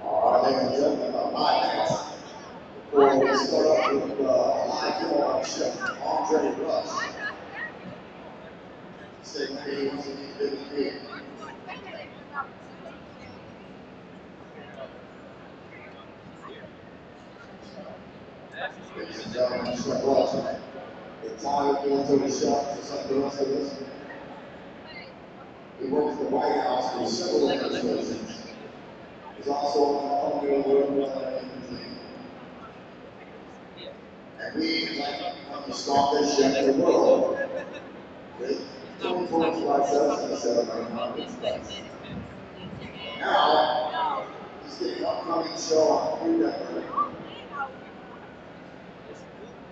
All right, ladies and gentlemen, about 5 minutes before we start with live film on Chef Andre Rush. Say KMO. Ladies and gentlemen, Chef Rush. Retired military chef for some of the rest of us. He worked for the White House for several administrations. He's also on the world and we like to become the strongest chef in the world. With 24/7 Now, he's getting an upcoming show on Food Network.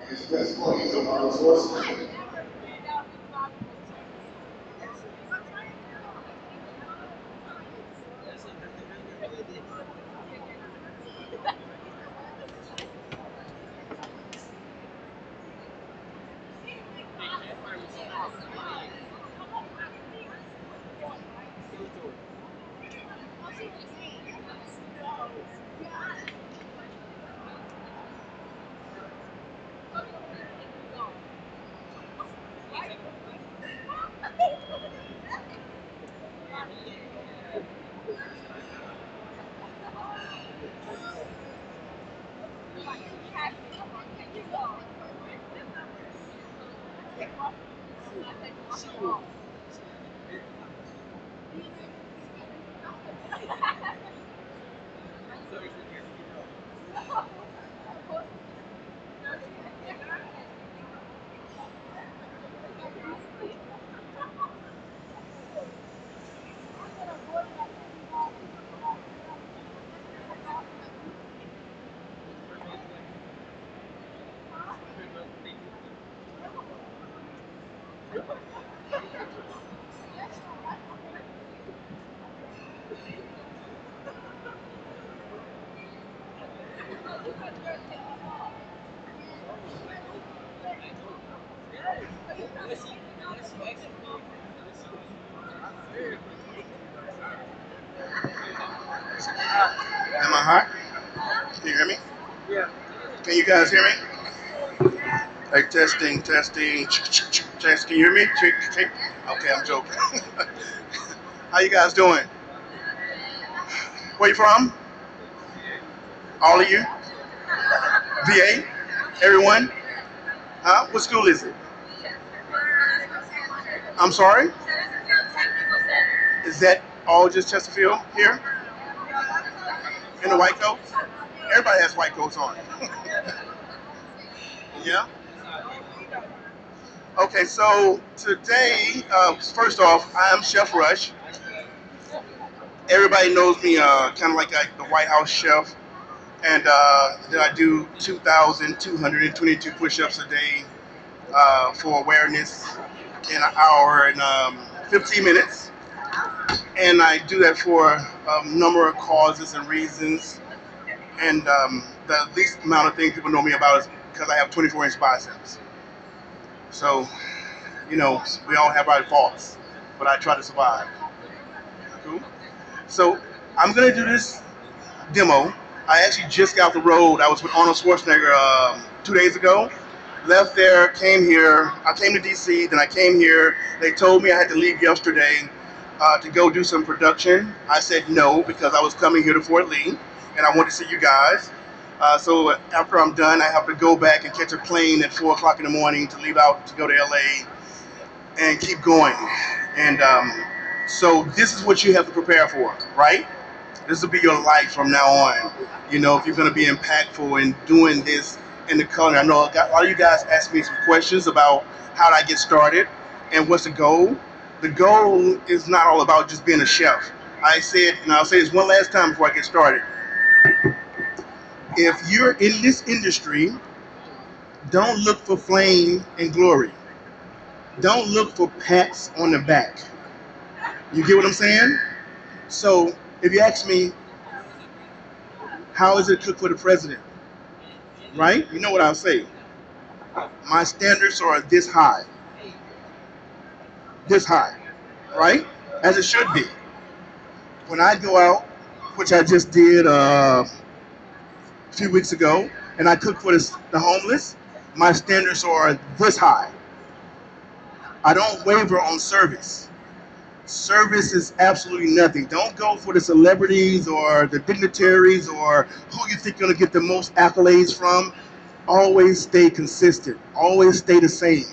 And his best employees are on the source. Am I hot? Can you hear me? Yeah. Can you guys hear me? Like testing, testing, test. Can you hear me? Okay, I'm joking. How you guys doing? Where you from? All of you? VA? Everyone? Huh? What school is it? I'm sorry? Is that all just Chesterfield here? In the white coats? Everybody has white coats on. Yeah? Okay, so today, first off, I am Chef Rush. Everybody knows me kind of like the White House chef. And then I do 2,222 push-ups a day for awareness in an hour and 15 minutes. And I do that for a number of causes and reasons. And the least amount of things people know me about is because I have 24-inch biceps. So, you know, we all have our faults, but I try to survive. Cool. So I'm gonna do this demo. I actually just got off the road. I was with Arnold Schwarzenegger 2 days ago. Left there, came here. I came to DC, then I came here. They told me I had to leave yesterday to go do some production. I said no because I was coming here to Fort Lee and I wanted to see you guys. So after I'm done, I have to go back and catch a plane at 4 o'clock in the morning to leave out to go to LA and keep going. And so this is what you have to prepare for, right? This will be your life from now on. You know, if you're going to be impactful in doing this in the culinary. I know a lot of you guys asked me some questions about how did I get started and what's the goal. The goal is not all about just being a chef. I said, and I'll say this one last time before I get started. If you're in this industry, don't look for fame and glory. Don't look for pats on the back. You get what I'm saying? So if you ask me, how is it cooked for the president? Right? You know what I'll say. My standards are this high, right? As it should be. When I go out, which I just did a few weeks ago, and I cook for the homeless, my standards are this high. I don't waver on service. Service is absolutely nothing. Don't go for the celebrities or the dignitaries or who you think you're going to get the most accolades from. Always stay consistent. Always stay the same.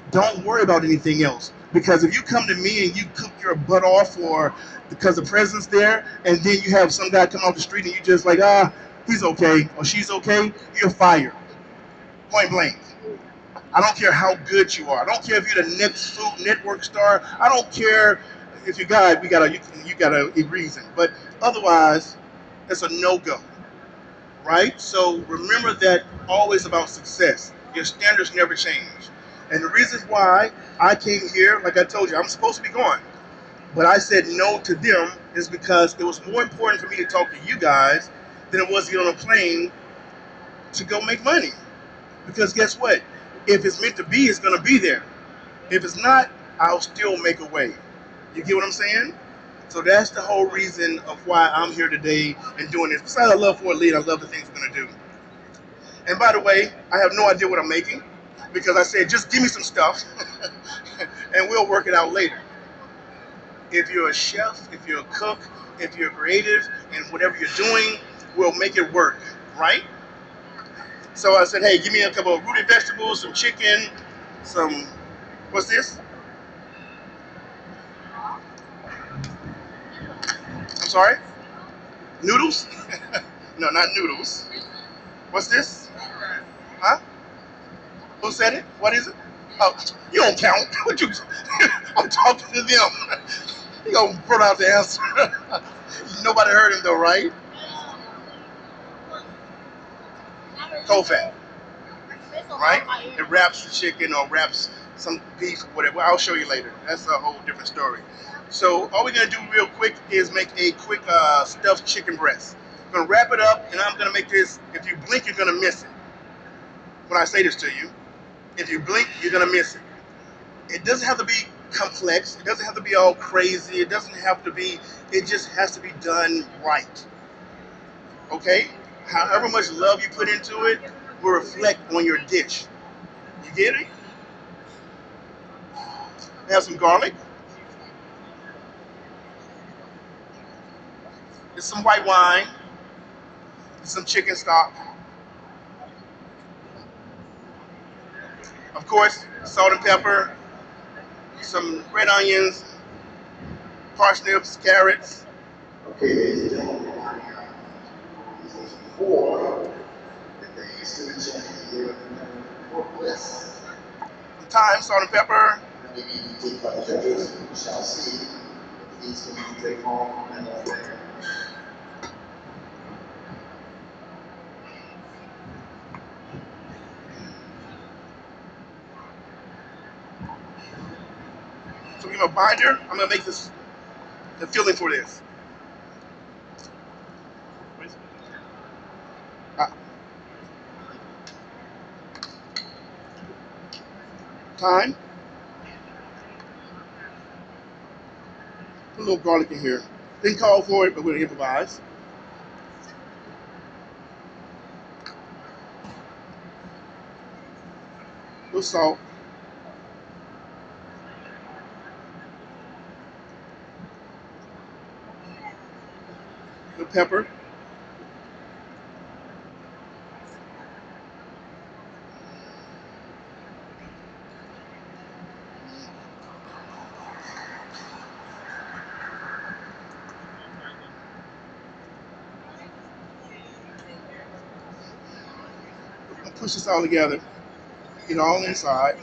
Don't worry about anything else. Because if you come to me and you cook your butt off or because the president's there, and then you have some guy come off the street and you just like, he's okay or she's okay, you're fired. Point blank. I don't care how good you are. I don't care if you're the next Food Network star. I don't care if you got you got a reason. But otherwise, it's a no go, right? So remember that always about success. Your standards never change. And the reason why I came here, like I told you, I'm supposed to be gone, but I said no to them is because it was more important for me to talk to you guys than it was to get on a plane to go make money. Because guess what? If it's meant to be, it's gonna be there. If it's not, I'll still make a way. You get what I'm saying? So that's the whole reason of why I'm here today and doing this. Besides, I love Fort Lee and I love the things we're gonna do. And by the way, I have no idea what I'm making because I said just give me some stuff and we'll work it out later. If you're a chef, if you're a cook, if you're creative, and whatever you're doing, we'll make it work, right? So I said, hey, give me a couple of rooted vegetables, some chicken, some, what's this? I'm sorry? Noodles? No, not noodles. What's this? Huh? Who said it? What is it? Oh, you don't count. What you? I'm talking to them. You gonna put out the answer. Nobody heard him though, right? Cold fat, right? It wraps the chicken or wraps some beef or whatever. I'll show you later. That's a whole different story. So all we're gonna do real quick is make a quick stuffed chicken breast. I'm gonna wrap it up, and I'm gonna make this. If you blink, you're gonna miss it. When I say this to you, if you blink, you're gonna miss it. It doesn't have to be complex. It doesn't have to be all crazy. It doesn't have to be. It just has to be done right. Okay? However much love you put into it will reflect on your dish. You get it? Have some garlic. There's some white wine. Some chicken stock. Of course, salt and pepper. Some red onions, parsnips, carrots. Okay, ladies and gentlemen, for the days to the champion for bliss. Some thyme, salt and pepper. Maybe you take by the judges, we shall see if these can be take home and off there. So we have a binder. I'm gonna make this the filling for this. Ah, thyme. Put a little garlic in here. Didn't call for it, but we're gonna improvise. A little salt. A little pepper. push this all together, get it all inside.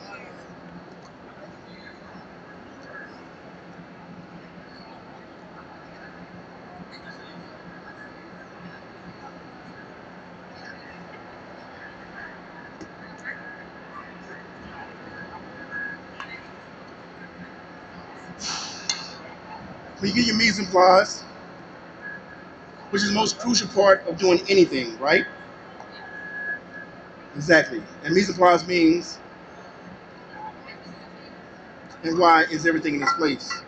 When you get your mise en place, which is the most crucial part of doing anything, right? Exactly. And mise en place means, and why is everything in its place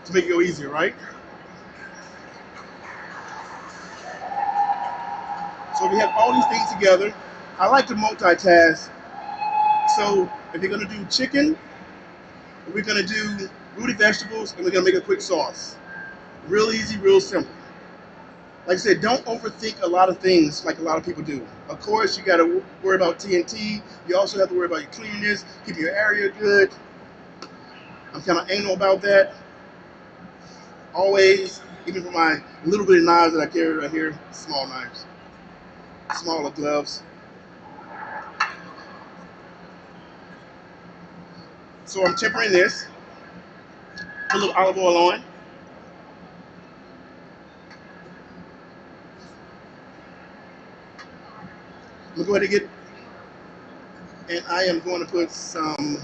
to make it go easier, right? So we have all these things together. I like to multitask. So if you're gonna do chicken, we're gonna do rooted vegetables, and we're gonna make a quick sauce. Real easy, real simple. Like I said, don't overthink a lot of things like a lot of people do. Of course, you gotta worry about TNT. You also have to worry about your cleanliness, keeping your area good. I'm kind of anal about that. Always, even for my little bit of knives that I carry right here, small knives, smaller gloves. So I'm tempering this. Put a little olive oil on. I'm gonna go ahead and get, and I am going to put some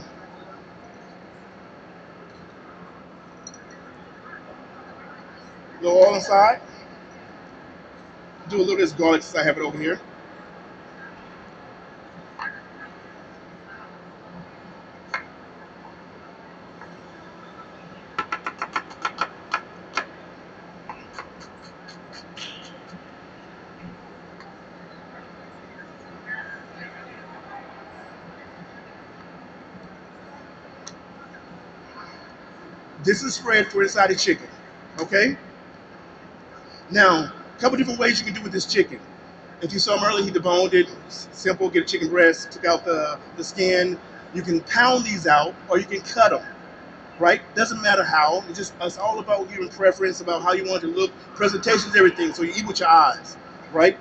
little oil inside. Do a little of this garlic since I have it over here. This is spread for inside the chicken. Okay? Now, a couple different ways you can do with this chicken. If you saw them earlier, he deboned it. Simple, get a chicken breast, took out the skin. You can pound these out or you can cut them. Right? Doesn't matter how. It's all about giving preference, about how you want it to look. Presentation's everything. So you eat with your eyes. Right?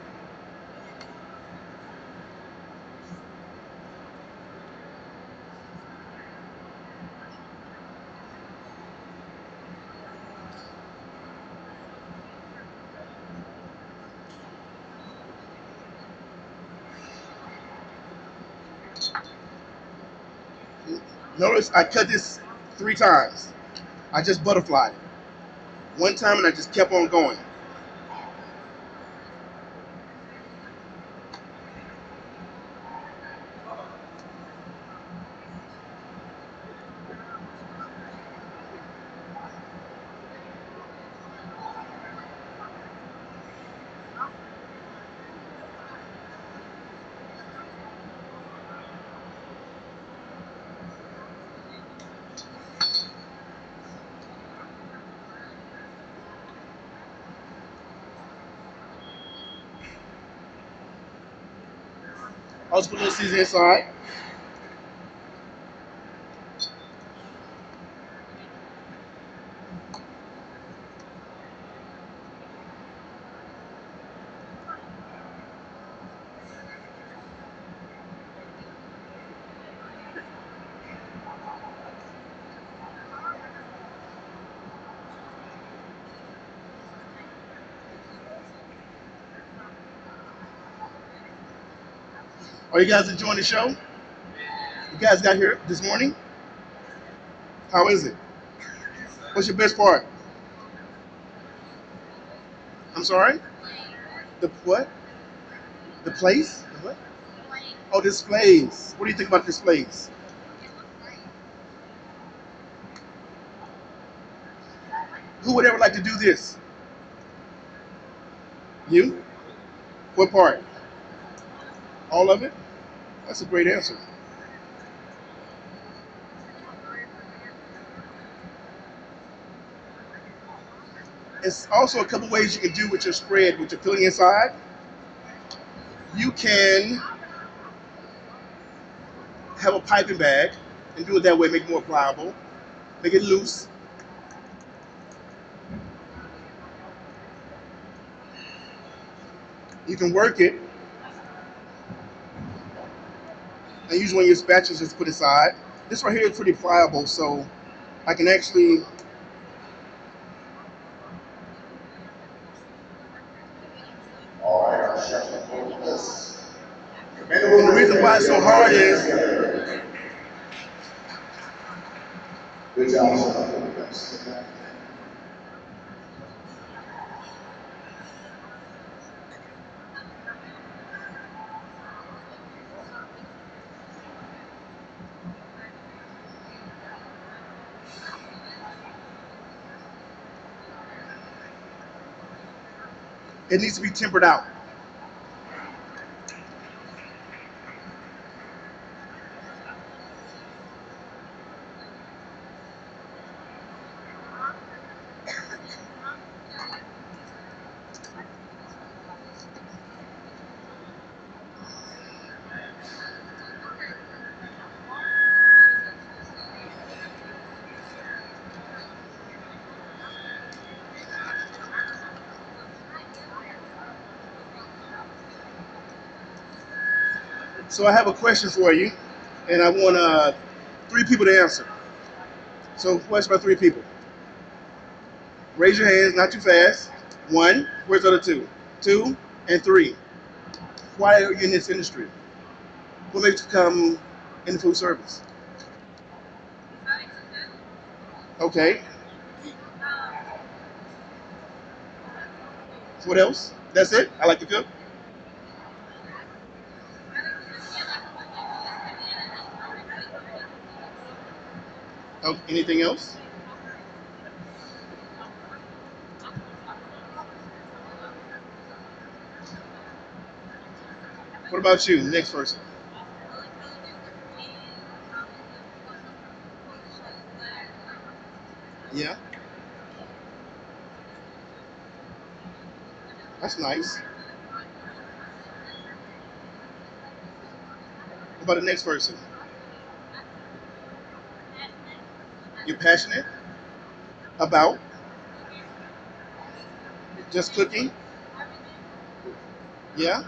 Notice I cut this 3 times. I just butterflied it. One time and I just kept on going. I'll just put a little seasoning inside. Are you guys enjoying the show? You guys got here this morning? How is it? What's your best part? I'm sorry? The what? The place? The what? Oh, displays. What do you think about displays? Who would ever like to do this? You? What part? All of it? That's a great answer. It's also a couple ways you can do with your spread, with your filling inside. You can have a piping bag and do it that way, make it more pliable, make it loose. You can work it And usually when your spatulas just put aside. This right here is pretty pliable, so I can actually. And the reason why it's so hard is it needs to be tempered out. So I have a question for you, and I want three people to answer. So question by three people. Raise your hands, not too fast. One, where's the other two? Two, and three. Why are you in this industry? What makes you come in food service? Okay. What else? That's it? I like to cook. Oh, anything else? What about you? Next person. Yeah, that's nice. What about the next person? You're passionate about just cooking? Yeah,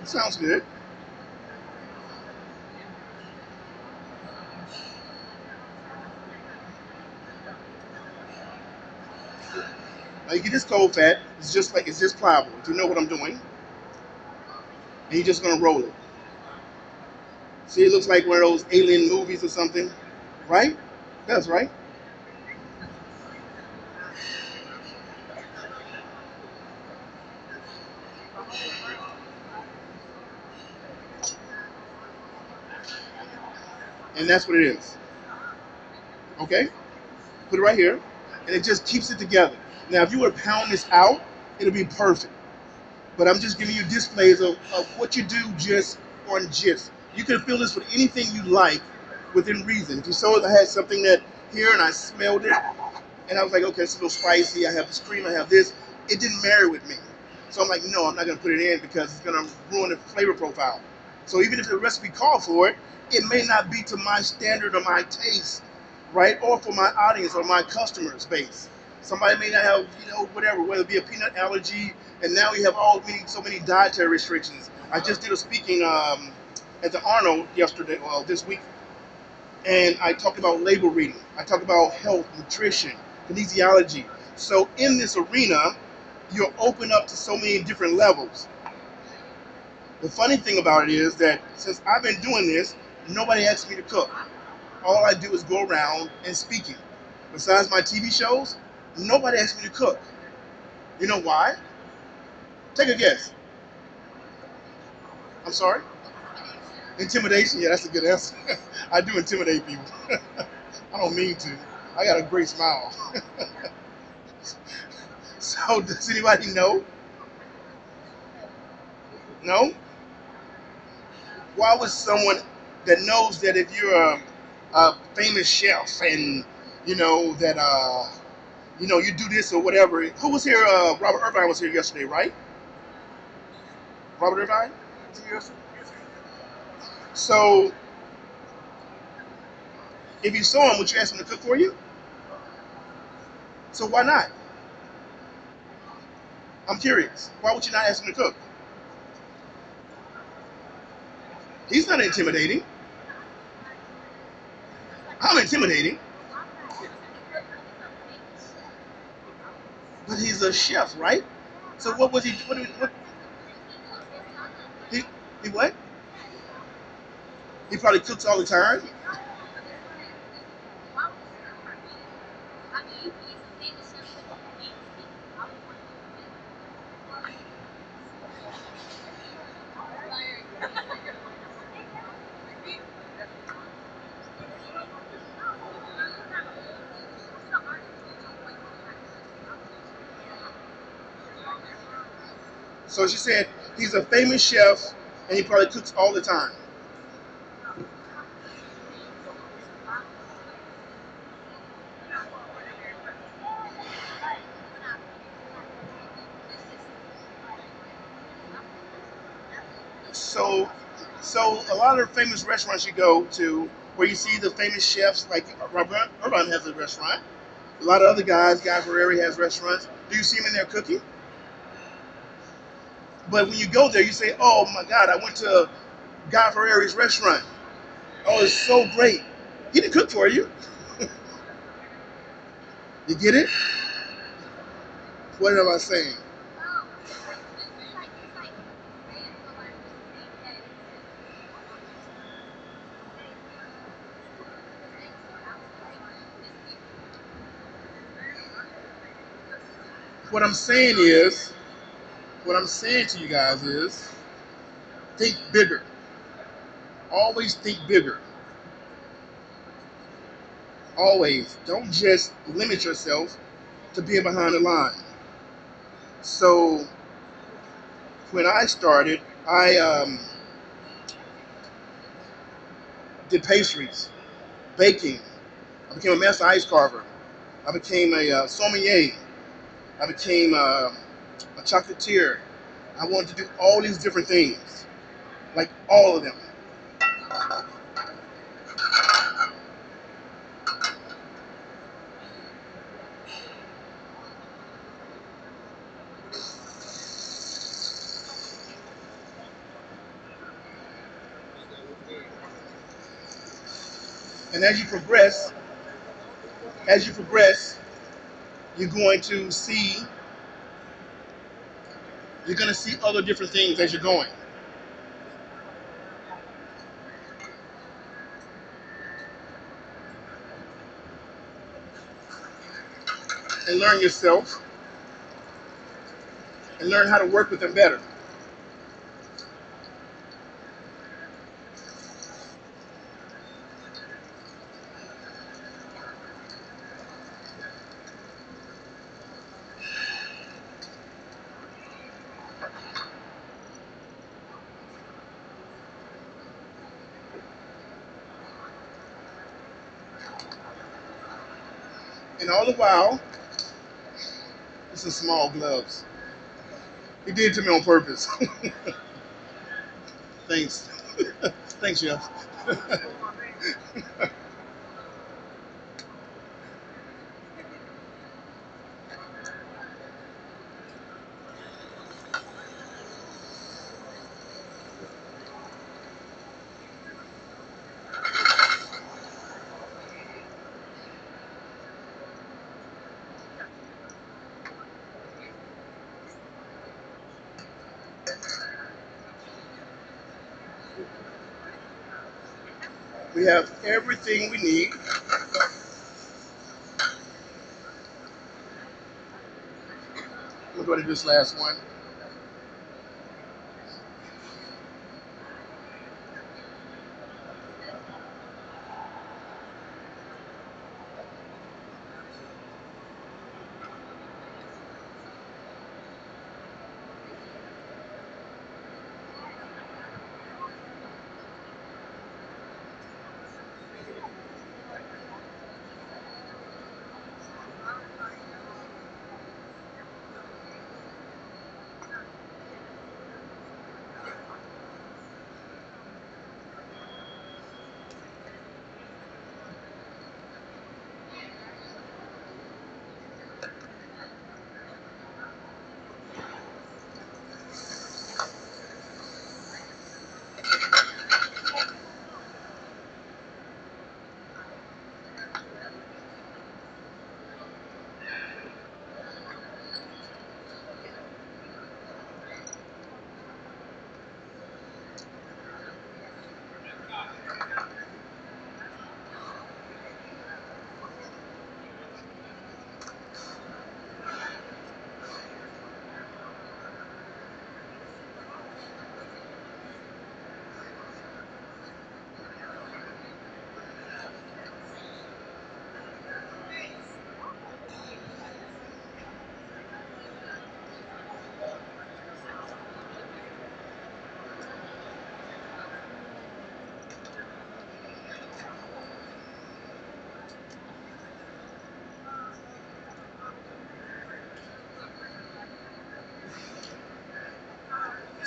sounds good. Now you get this cold fat. It's just pliable. If you know what I'm doing, and you're just gonna roll it. See, it looks like one of those alien movies or something, right? That's right. And that's what it is. Okay? Put it right here, and it just keeps it together. Now, if you were to pound this out, it'll be perfect. But I'm just giving you displays of what you do just on gist. You can fill this with anything you like within reason. If you saw it, I had something that here and I smelled it, and I was like, okay, it's a little spicy. I have this cream, I have this. It didn't marry with me. So I'm like, no, I'm not going to put it in because it's going to ruin the flavor profile. So even if the recipe called for it, it may not be to my standard or my taste, right? Or for my audience or my customers base. Somebody may not have, whatever, whether it be a peanut allergy, and now we have so many dietary restrictions. I just did a speaking at the Arnold yesterday, well, this week, and I talked about label reading. I talked about health, nutrition, kinesiology. So in this arena, you're open up to so many different levels. The funny thing about it is that since I've been doing this, nobody asks me to cook. All I do is go around and speaking. Besides my TV shows, nobody asks me to cook. You know why? Take a guess. I'm sorry? Intimidation? Yeah, that's a good answer. I do intimidate people. I don't mean to. I got a great smile. So, does anybody know? No? Why would someone that knows that if you're a famous chef and that you do this or whatever? Who was here? Robert Irvine was here yesterday, right? Robert Irvine was here yesterday. So, if you saw him, would you ask him to cook for you? So why not? I'm curious. Why would you not ask him to cook? He's not intimidating. I'm intimidating, but he's a chef, right? So what was he? What he, he what? He probably cooks all the time. So she said he's a famous chef and he probably cooks all the time. So, so a lot of famous restaurants you go to where you see the famous chefs, like Urban has a restaurant. A lot of other guys, Guy Fieri has restaurants. Do you see him in there cooking? But when you go there, you say, "Oh my God, I went to Guy Fieri's restaurant. Oh, it's so great." He didn't cook for you. You get it? What am I saying? What I'm saying is, what I'm saying to you guys is, think bigger. Always think bigger. Always. Don't just limit yourself to being behind the line. So when I started, I did pastries, baking. I became a master ice carver. I became a sommelier. I became a chocolatier. I wanted to do all these different things, like all of them. And as you progress, you're going to see, you're going to see other different things as you're going, and learn yourself, and learn how to work with them better. And all the while, this is small gloves. He did it to me on purpose. Thanks. Thanks, Jeff. We have everything we need. We'll go to this last one.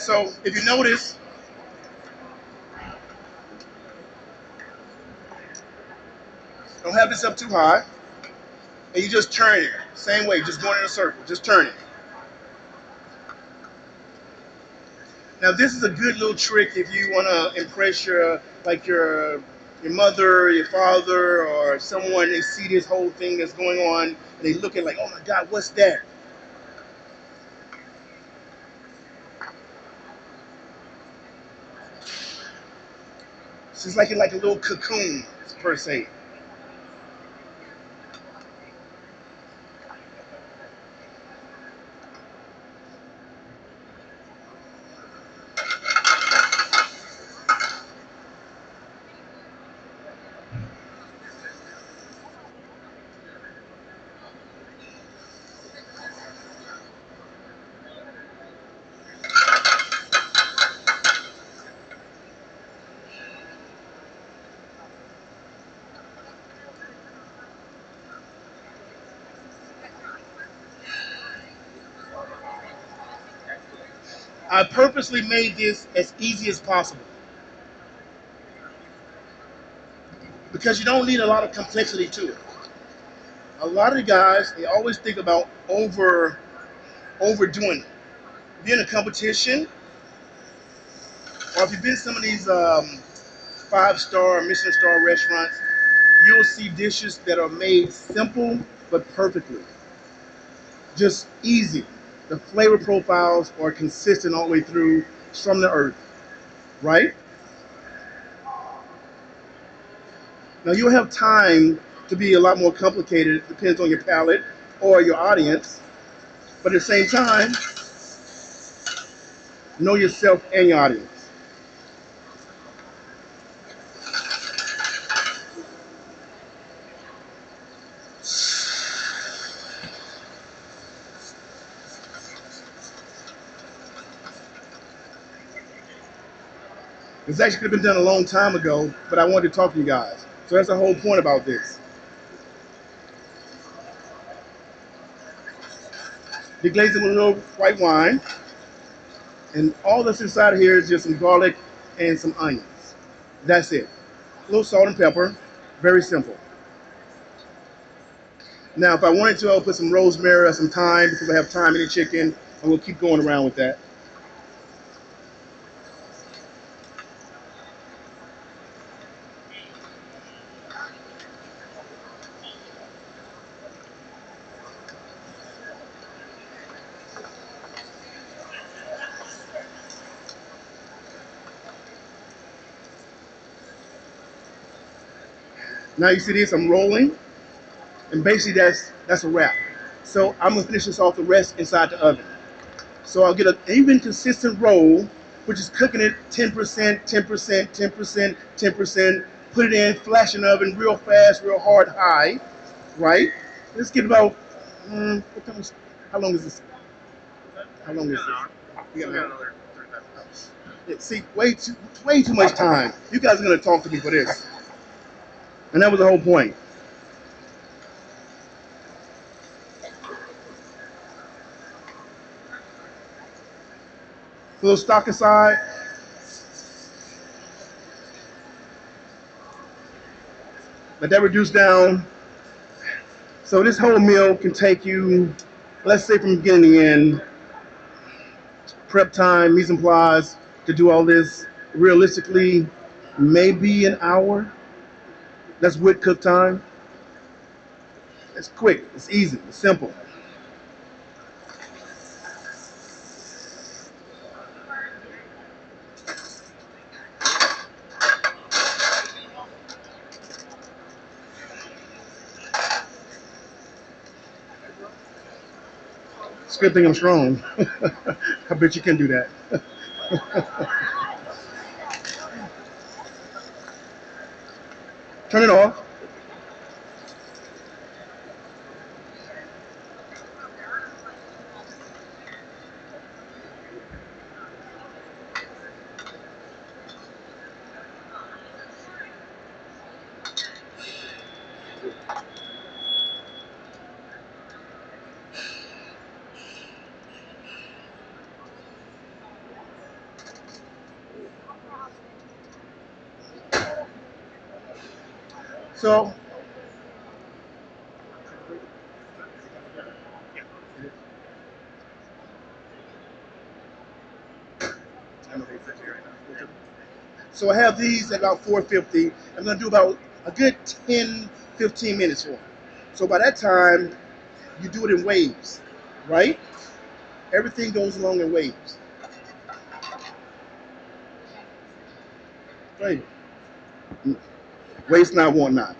So if you notice, don't have this up too high, and you just turn it. Same way, just going in a circle, just turn it. Now this is a good little trick if you want to impress your mother, your father, or someone. They see this whole thing that's going on, and they look at like, oh my God, what's that? So it's like a little cocoon per se. I purposely made this as easy as possible because you don't need a lot of complexity to it. A lot of the guys they always think about overdoing it. If you're in a competition, or if you've been to some of these 5-star Michelin star restaurants, you'll see dishes that are made simple but perfectly, just easy. The flavor profiles are consistent all the way through from the earth, right? Now you'll have time to be a lot more complicated. It depends on your palate or your audience. But at the same time, know yourself and your audience. This actually could have been done a long time ago, but I wanted to talk to you guys. So that's the whole point about this. Deglaze it with a little white wine, and all that's inside of here is just some garlic and some onions. That's it. A little salt and pepper. Very simple. Now, if I wanted to, I'll put some rosemary or some thyme because I have thyme in the chicken, and we'll keep going around with that. Now you see this, I'm rolling, and basically that's a wrap. So I'm gonna finish this off the rest inside the oven. So I'll get an even consistent roll, which is cooking it 10%, 10%, 10%, 10%. Put it in, flash in the oven real fast, real hard, high, right? Let's get about, what time how long is this? How long is this? We got another 35 minutes. Yeah, see, way too much time. You guys are gonna talk to me for this, and that was the whole point. A little stock aside. Let that reduce down. So this whole meal can take you, let's say from beginning to end, prep time, mise en place, to do all this realistically, maybe an hour. That's with cook time. It's quick, it's easy, it's simple. It's a good thing I'm strong. I bet you can do that. Turn it off. So So I have these at about 450. I'm going to do about a good 10, 15 minutes for them. So by that time, you do it in waves, right? Everything goes along in waves. Right. Waste not, want not.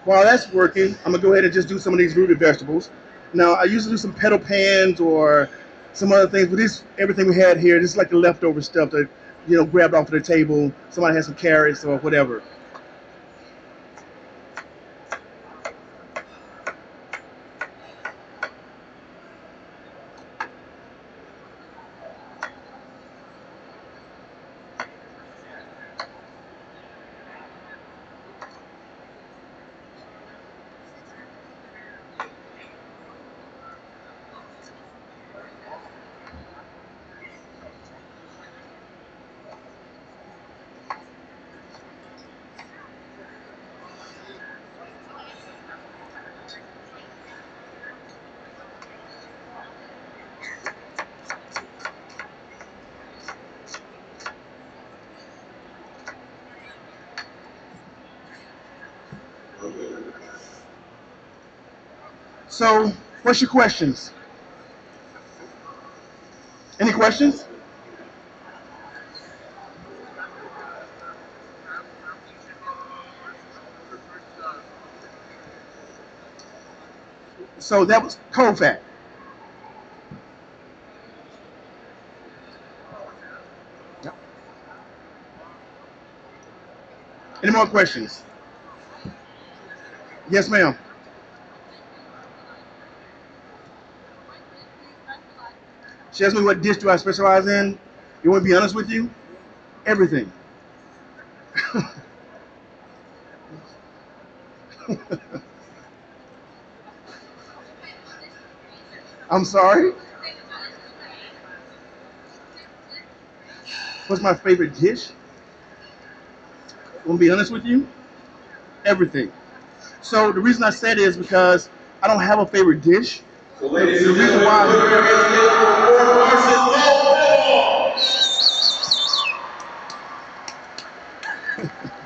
While that's working, I'm going to go ahead and just do some of these rooted vegetables. Now, I usually do some petal pans or some other things, but this everything we had here, this is like the leftover stuff that, grabbed off of the table. Somebody had some carrots or whatever. So, what's your questions? Any questions? So that was cold fat. Yep. Any more questions? Yes, ma'am. She asked me what dish do I specialize in. You want to be honest with you? Everything. I'm sorry. What's my favorite dish? Want to be honest with you? Everything. So the reason I said it is because I don't have a favorite dish. So ladies The and reason gentlemen, put your why hands together for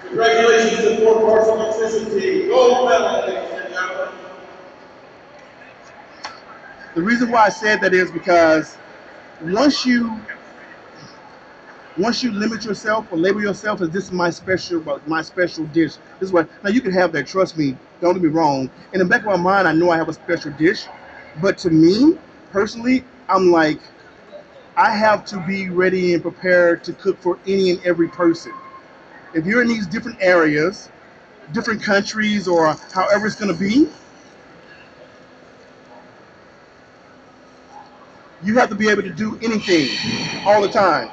Congratulations to the Fort Parson Nutrition Team. Gold medal, ladies and gentlemen. the reason why I said that is because once you once you limit yourself or label yourself as this is my special dish, this is what now you can have that. Trust me, don't get me wrong. In the back of my mind, I know I have a special dish, but to me personally, I'm like I have to be ready and prepared to cook for any and every person. If you're in these different areas, different countries, or however it's going to be, you have to be able to do anything all the time.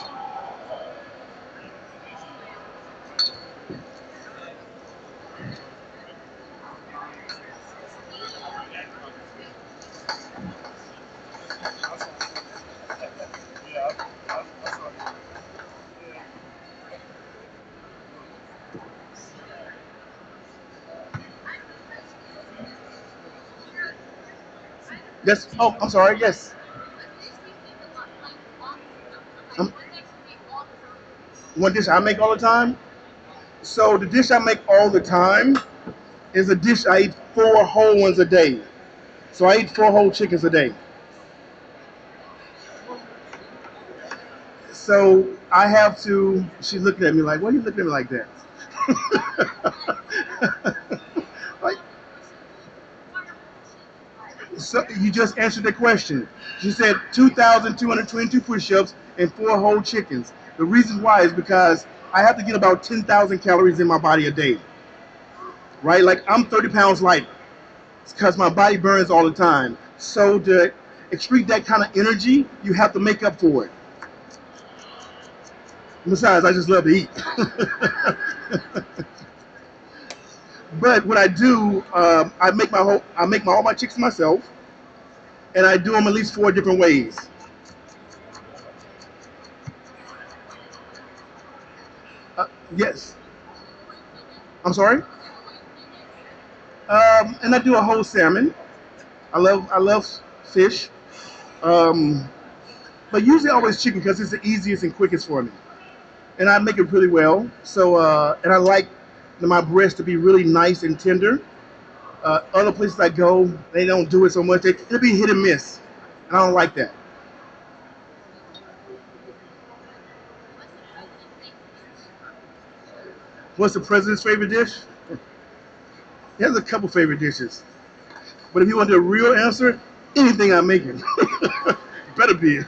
Yes. Oh, I'm sorry. Yes. Um, one dish I make all the time. So the dish I make all the time is a dish I eat 4 whole ones a day. So I eat 4 whole chickens a day. So I have to. She's looking at me like, "Why are you looking at me like that?" Like, so you just answered the question. She said 2,222 push-ups and 4 whole chickens. The reason why is because I have to get about 10,000 calories in my body a day. Right? Like I'm 30 pounds lighter because my body burns all the time. So to excrete that kind of energy, you have to make up for it. Besides, I just love to eat. But what I do, I make all my chicks myself, and I do them at least 4 different ways. Yes. I'm sorry. And I do a whole salmon. I love fish. Um, but usually always chicken because it's the easiest and quickest for me. And I make it pretty well. So and I like my breast to be really nice and tender. Other places I go, they don't do it so much. It'll be hit and miss, and I don't like that. What's the president's favorite dish? He has a couple favorite dishes, but if you want the real answer, anything I'm making better be.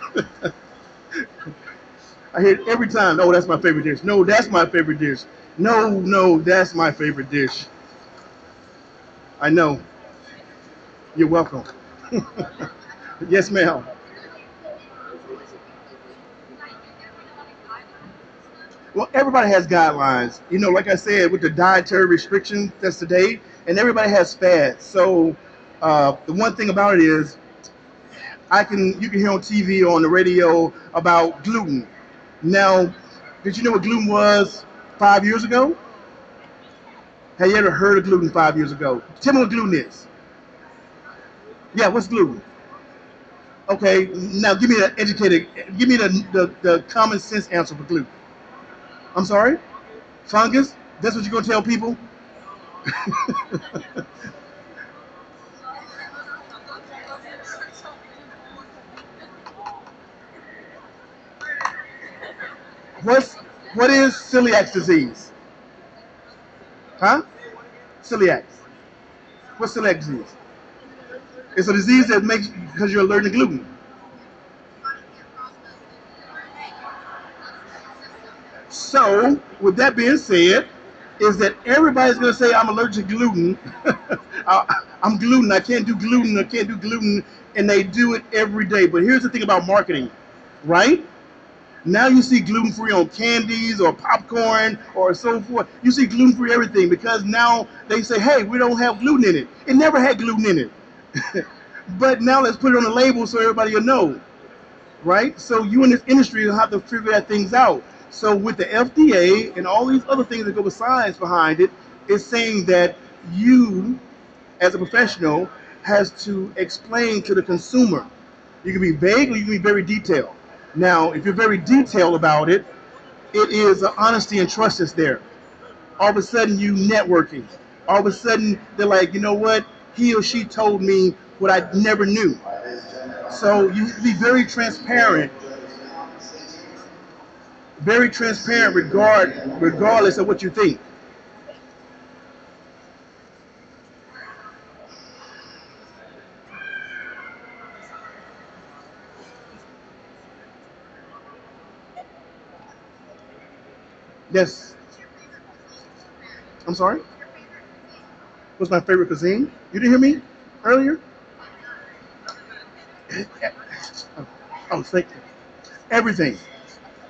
I hear it every time. Oh, that's my favorite dish. No, that's my favorite dish. No, no, that's my favorite dish. I know. You're welcome. Yes, ma'am. Well, everybody has guidelines. You know, like I said, with the dietary restrictions that's today, and everybody has fads. So the one thing about it is, you can hear on TV or on the radio about gluten. Now, did you know what gluten was 5 years ago? Have you ever heard of gluten 5 years ago? Tell me what gluten is. Yeah, what's gluten? Okay, now give me the educated, give me the common sense answer for gluten. I'm sorry? Fungus? That's what you're gonna tell people? What's what is celiac disease? Huh? Celiac. What's celiac disease? It's a disease that makes because you're allergic to gluten. So, with that being said, is that everybody's going to say I'm allergic to gluten. I'm gluten. I can't do gluten. I can't do gluten, and they do it every day. But here's the thing about marketing, right? Now you see gluten free on candies or popcorn or so forth. You see gluten free everything because now they say, hey, we don't have gluten in it. It never had gluten in it. But now let's put it on the label so everybody will know, right? So you in this industry will have to figure that things out. So with the FDA and all these other things that go with science behind it, it's saying that you, as a professional, has to explain to the consumer. You can be vague or you can be very detailed. Now, if you're very detailed about it, it is honesty and trust that's there. All of a sudden, you networking. All of a sudden, they're like, you know what? He or she told me what I never knew. So you be very transparent regardless of what you think. Yes. I'm sorry. What's my favorite cuisine? You didn't hear me earlier? Oh, thank you. Everything.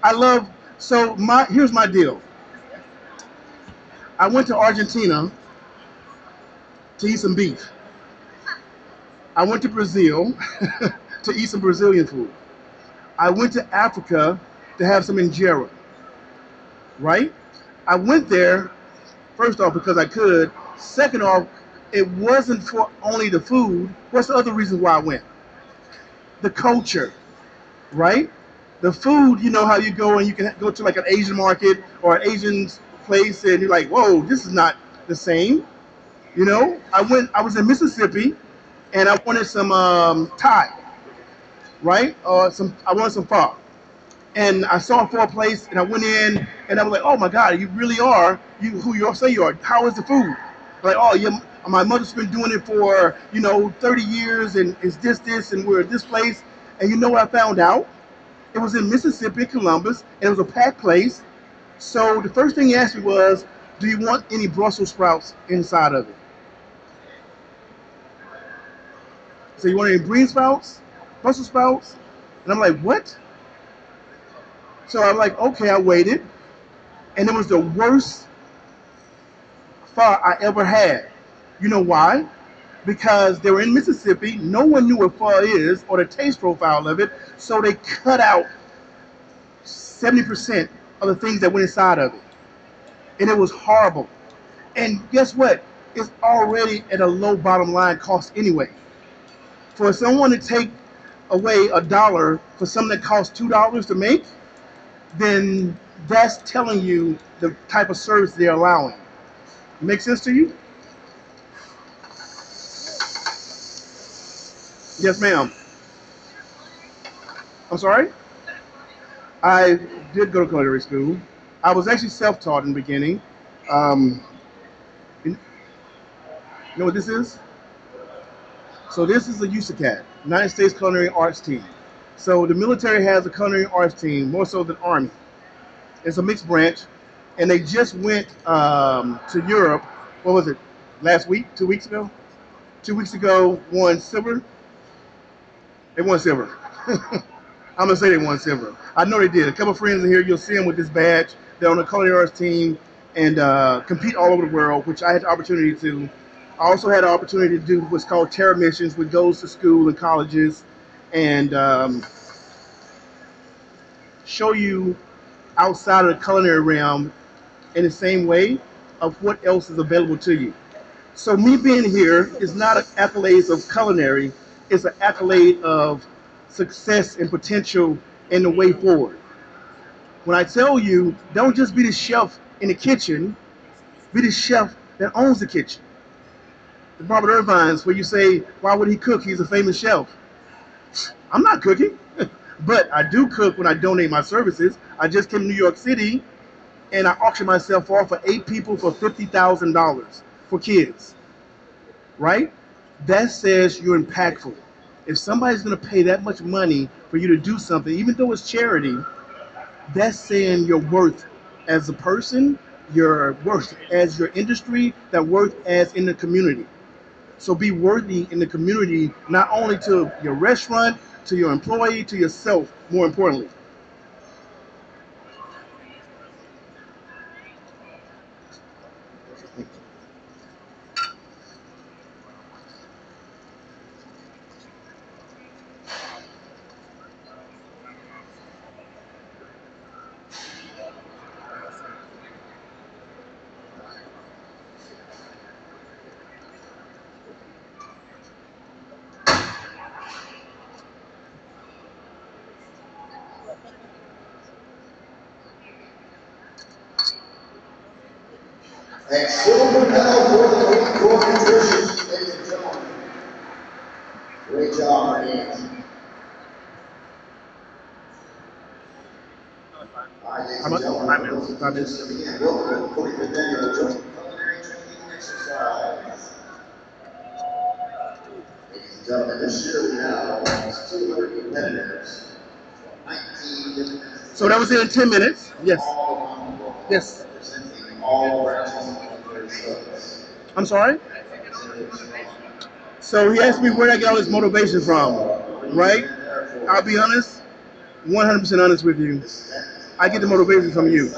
I love. So my here's my deal. I went to Argentina to eat some beef. I went to Brazil to eat some Brazilian food. I went to Africa to have some injera. Right? I went there first off because I could. Second off, it wasn't for only the food. What's the other reason why I went? The culture, right? The food, you know how you go and you can go to like an Asian market or an Asian place and you're like, whoa, this is not the same. You know, I was in Mississippi and I wanted some Thai, right? I wanted some pho. And I saw a pho place and I went in and I was like, oh my God, you really are who you say you are. How is the food? Like, oh, yeah, my mother's been doing it for, 30 years and it's this, and we're at this place. And you know what I found out? It was in Mississippi, Columbus, and it was a packed place. So the first thing he asked me was, do you want any Brussels sprouts inside of it? So you want any green sprouts? Brussels sprouts? And I'm like, what? So I'm like, okay, I waited. And it was the worst pho I ever had. You know why? Because they were in Mississippi, no one knew what pho is or the taste profile of it, so they cut out 70% of the things that went inside of it. and it was horrible. And guess what? It's already at a low bottom line cost anyway. For someone to take away $1 for something that costs $2 to make, then that's telling you the type of service they're allowing. Make sense to you? Yes, ma'am. I'm sorry? I did go to culinary school. I was actually self-taught in the beginning. Um, you know what this is? So this is a USACAT, United States Culinary Arts Team. So the military has a culinary arts team, more so than Army. It's a mixed branch, and they just went to Europe. What was it? Last week? 2 weeks ago? 2 weeks ago, won silver. They won silver. I'm gonna say they won silver. I know they did. A couple of friends in here, you'll see them with this badge. They're on the culinary arts team and compete all over the world, which I had the opportunity to. I also had the opportunity to do what's called terror missions, which goes to school and colleges and show you outside of the culinary realm in the same way of what else is available to you. So me being here is not an accolade of culinary, it's an accolade of success and potential and the way forward. When I tell you, don't just be the chef in the kitchen, be the chef that owns the kitchen. The Robert Irvine's where you say, why would he cook? He's a famous chef. I'm not cooking, but I do cook when I donate my services. I just came to New York City and I auctioned myself off for 8 people for $50,000 for kids, right? That says you're impactful. If somebody's going to pay that much money for you to do something, even though it's charity, that's saying your worth as a person, your worth as your industry, that worth as in the community. So be worthy in the community, not only to your restaurant, to your employee, to yourself, more importantly. And silver medal for the Marine Corps nutrition, ladies and gentlemen. Great job, Marines. All right, ladies How and much? gentlemen, 5 minutes. for those of you 5 minutes. just coming in, welcome to the 45th annual joint culinary training exercise. Ladies and gentlemen, this year we have almost 200 competitors from 19 different So that was in 10 minutes. Yes. all around the world, Yes. representing all branches of military service. I'm sorry? So he asked me where I get all this motivation from, right? I'll be honest, 100% honest with you. I get the motivation from you.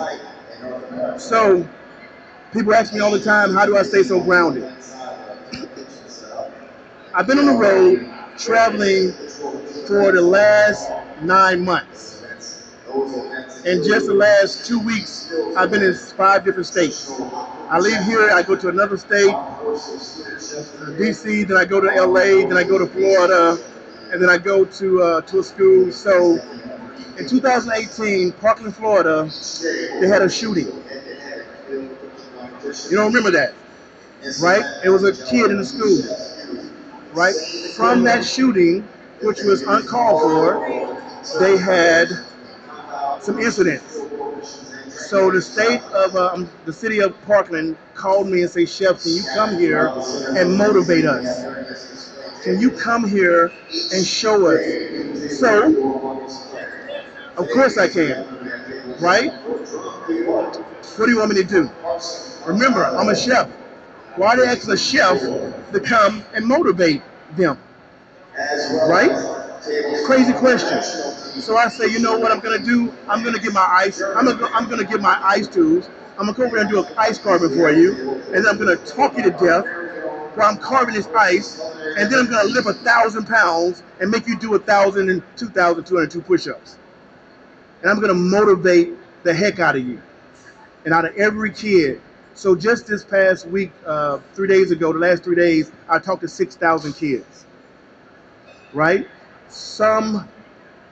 So people ask me all the time, how do I stay so grounded? I've been on the road traveling for the last 9 months. In just the last 2 weeks, I've been in 5 different states. I leave here, I go to another state, DC, then I go to LA, then I go to Florida, and then I go to a school. So in 2018, Parkland, Florida, they had a shooting. You don't remember that, right? It was a kid in the school, right? From that shooting, which was uncalled for, they had some incidents. So the city of Parkland called me and said, Chef, can you come here and motivate us? Can you come here and show us? So, of course I can, right? What do you want me to do? Remember, I'm a chef. Why they ask a chef to come and motivate them? Right? Crazy question. So I say, you know what I'm gonna do? I'm gonna get my ice. I'm gonna get my ice tools. I'm gonna go over and do an ice carving for you, and then I'm gonna talk you to death while I'm carving this ice, and then I'm gonna lift 1,000 pounds and make you do 1,000 and 2,202 push-ups, and I'm gonna motivate the heck out of you. and out of every kid. So just this past week, 3 days ago, the last 3 days, I talked to 6,000 kids, right? Some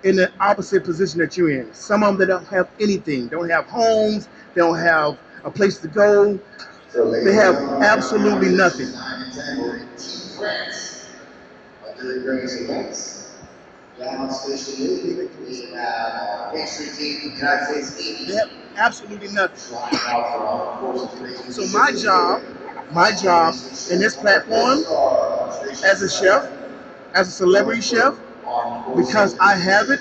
in the opposite position that you're in. Some of them that don't have anything, don't have homes, they don't have a place to go, they have absolutely nothing. During various events, demonstration, we have pastry team from the United States They have absolutely nothing. So So my job in this platform as a chef, as a celebrity chef, because I have it,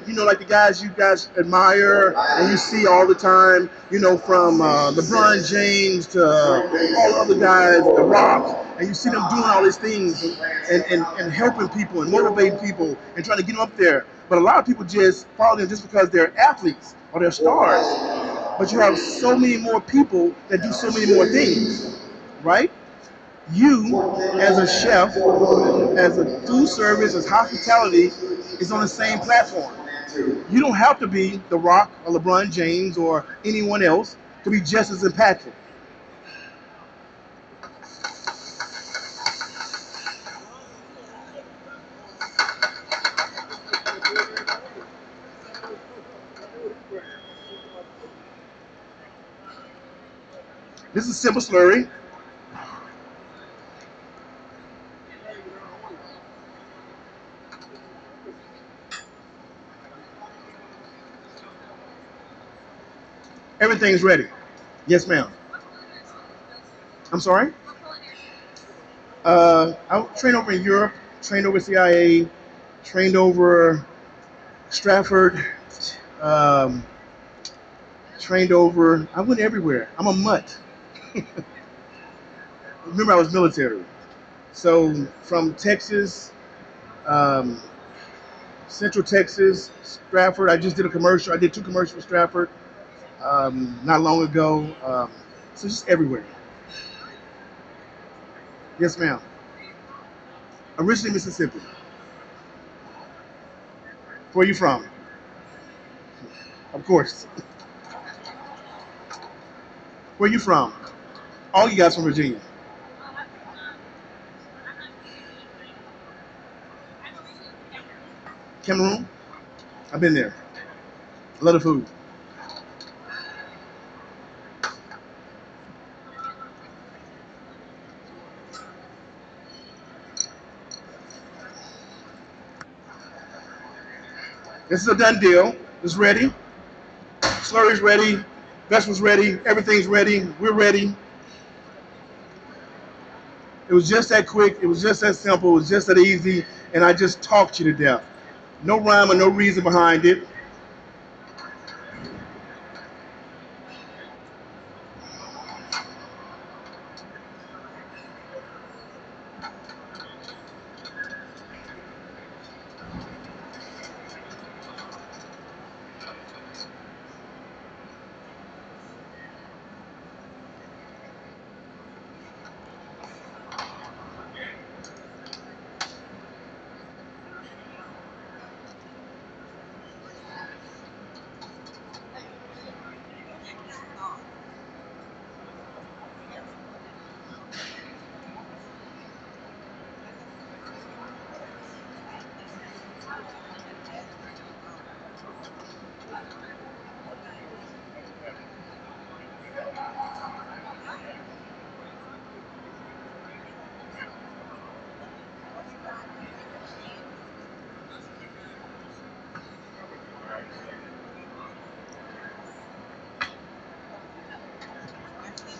like the guys you guys admire and you see all the time, from LeBron James to all the other guys, The Rock, and you see them doing all these things and helping people and motivating people and trying to get them up there. But a lot of people just follow them just because they're athletes or they're stars. But you have so many more people that do so many more things, right? You, as a chef, as a food service, as hospitality, is on the same platform. You don't have to be The Rock or LeBron James or anyone else to be just as impactful. This is simple slurry. Everything's ready. Yes, ma'am. I'm sorry. I trained over in Europe, trained over CIA, trained over Stratford, um, trained over. I went everywhere. I'm a mutt. Remember, I was military. So from Texas, um, Central Texas, Stratford. I just did a commercial. I did 2 commercials for Stratford not long ago. So just everywhere. Yes, ma'am. Originally Mississippi. Where are you from? Of course. Where are you from? All you guys from Virginia. Cameroon. I've been there. A lot of food. This is a done deal. It's ready. Slurry's ready. Vegetables ready. Everything's ready. We're ready. It was just that quick. It was just that simple. It was just that easy. And I just talked you to death. No rhyme or no reason behind it.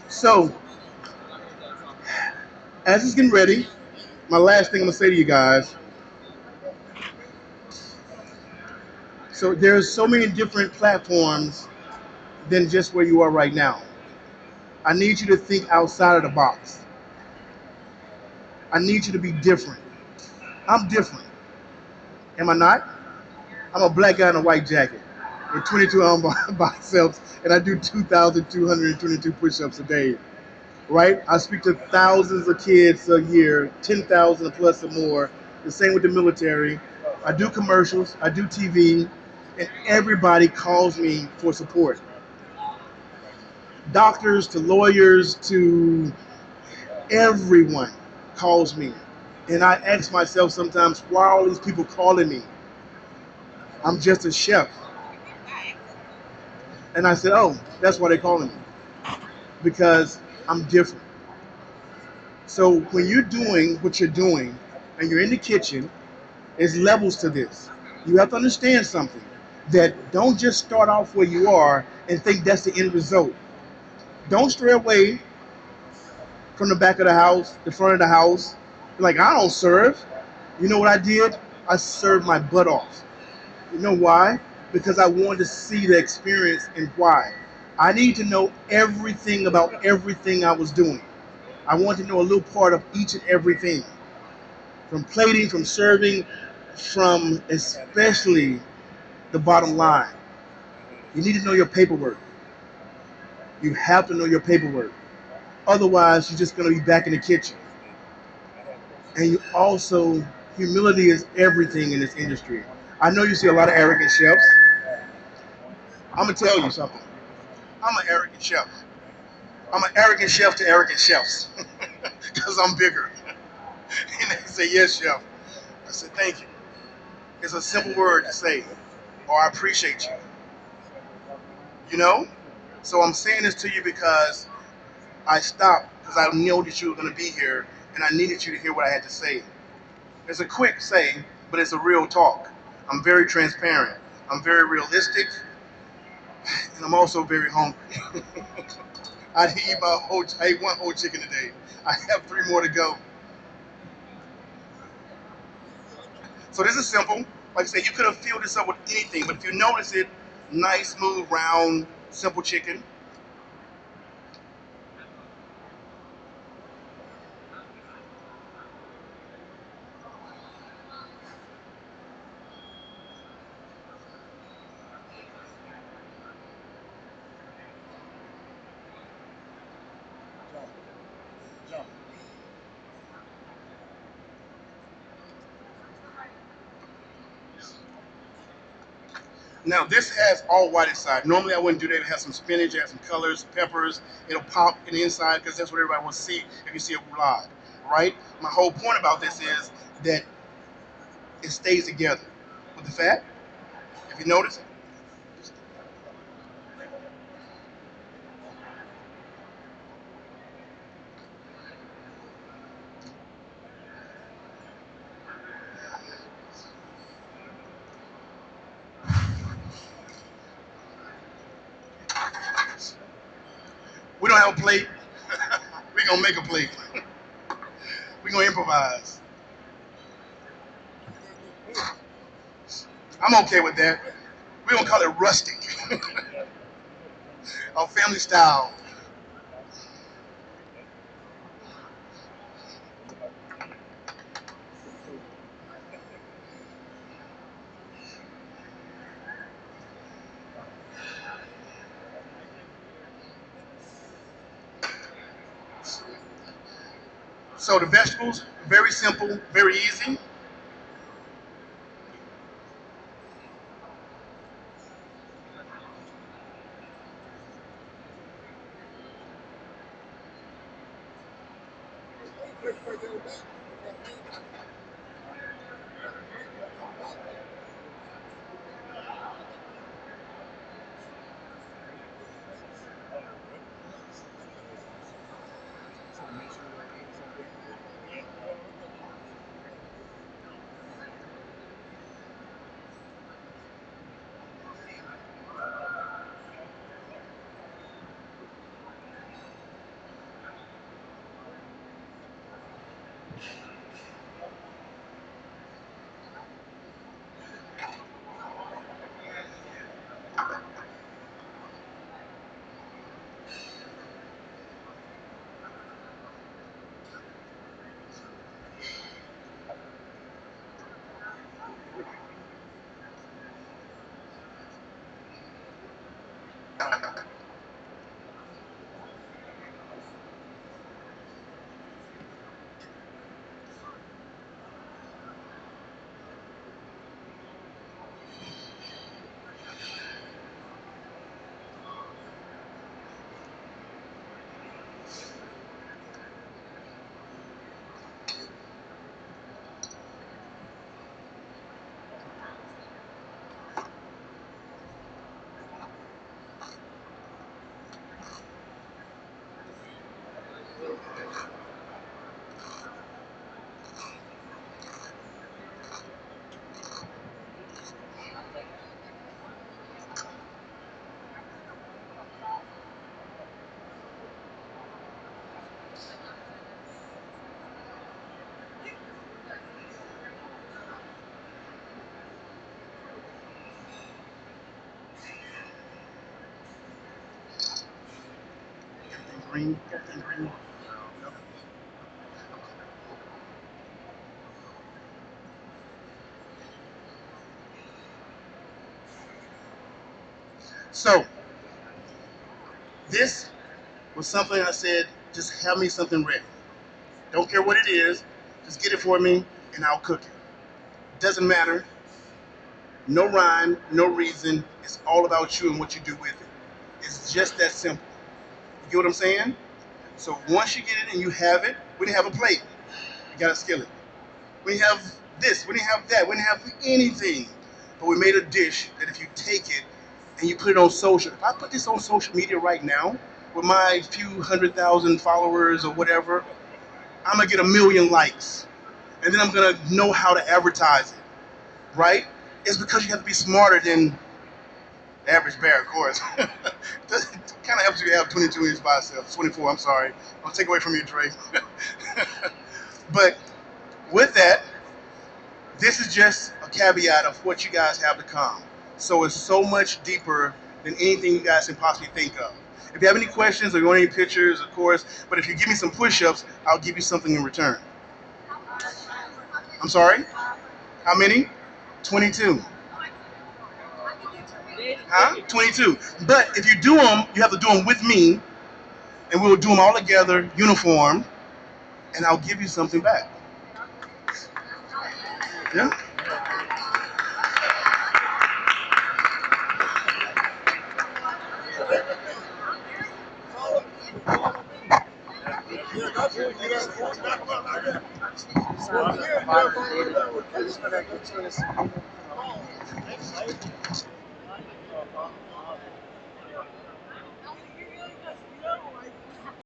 So, as it's getting ready, my last thing I'm gonna say to you guys. So there's so many different platforms than just where you are right now. I need you to think outside of the box. I need you to be different. I'm different. Am I not? I'm a black guy in a white jacket with 22 arm biceps, and I do 2,222 push-ups a day. Right? I speak to thousands of kids a year, 10,000 plus or more. The same with the military. I do commercials. I do TV, and everybody calls me for support. Doctors to lawyers to everyone calls me. And I ask myself sometimes, why are all these people calling me? I'm just a chef. And I said, oh, that's why they're calling me. Because I'm different. So when you're doing what you're doing and you're in the kitchen, there's levels to this. You have to understand something that don't just start off where you are and think that's the end result. Don't stray away from the back of the house, the front of the house. Like, I don't serve. You know what I did? I served my butt off. You know why? Because I wanted to see the experience and why. I need to know everything about everything I was doing. I wanted to know a little part of each and everything. From plating, from serving, from especially the bottom line. You need to know your paperwork. You have to know your paperwork. Otherwise, you're just going to be back in the kitchen. And you also, humility is everything in this industry. I know you see a lot of arrogant chefs. I'm going to tell you something. I'm an arrogant chef. I'm an arrogant chef to arrogant chefs because I'm bigger. And they say, yes, chef. I said, thank you. It's a simple word to say, or I appreciate you. You know? So I'm saying this to you because I stopped because I knew that you were going to be here and I needed you to hear what I had to say. It's a quick say, but it's a real talk. I'm very transparent. I'm very realistic, and I'm also very hungry. I ate one whole chicken today. I have three more to go. So this is simple. Like I said, you could have filled this up with anything, but if you notice it, nice, smooth, round, simple chicken. Now this has all white inside. Normally I wouldn't do that. It has some spinach, it has some colors, peppers. It'll pop in the inside because that's what everybody wants to see if you see a roulade, right? My whole point about this is that it stays together with the fat. If you notice, we don't have a plate. We're gonna make a plate. We're gonna improvise. I'm okay with that. We're gonna call it rustic, or family style. So the vegetables, very simple, very easy. green? Anything green? No. So this was something I said, just have me something ready. Don't care what it is, just get it for me and I'll cook it. Doesn't matter. No rhyme, no reason. It's all about you and what you do with it. It's just that simple. You get what I'm saying? So once you get it and you have it, we didn't have a plate. You got a skillet. We didn't have this. We didn't have that. We didn't have anything. But we made a dish that if you take it and you put it on social, if I put this on social media right now with my few 100,000 followers or whatever, I'm gonna get 1 million likes, and then I'm gonna know how to advertise it. Right? It's because you have to be smarter than the average bear, of course. It kind of helps you have 22 inch biceps. 24, I'm sorry. I'll take away from you, Dre. But with that, this is just a caveat of what you guys have to come. So it's so much deeper than anything you guys can possibly think of. If you have any questions or you want any pictures, of course, but if you give me some push-ups, I'll give you something in return. I'm sorry? How many? 22. Huh? 22. But if you do them, you have to do them with me, and we'll do them all together, uniform, and I'll give you something back. Yeah?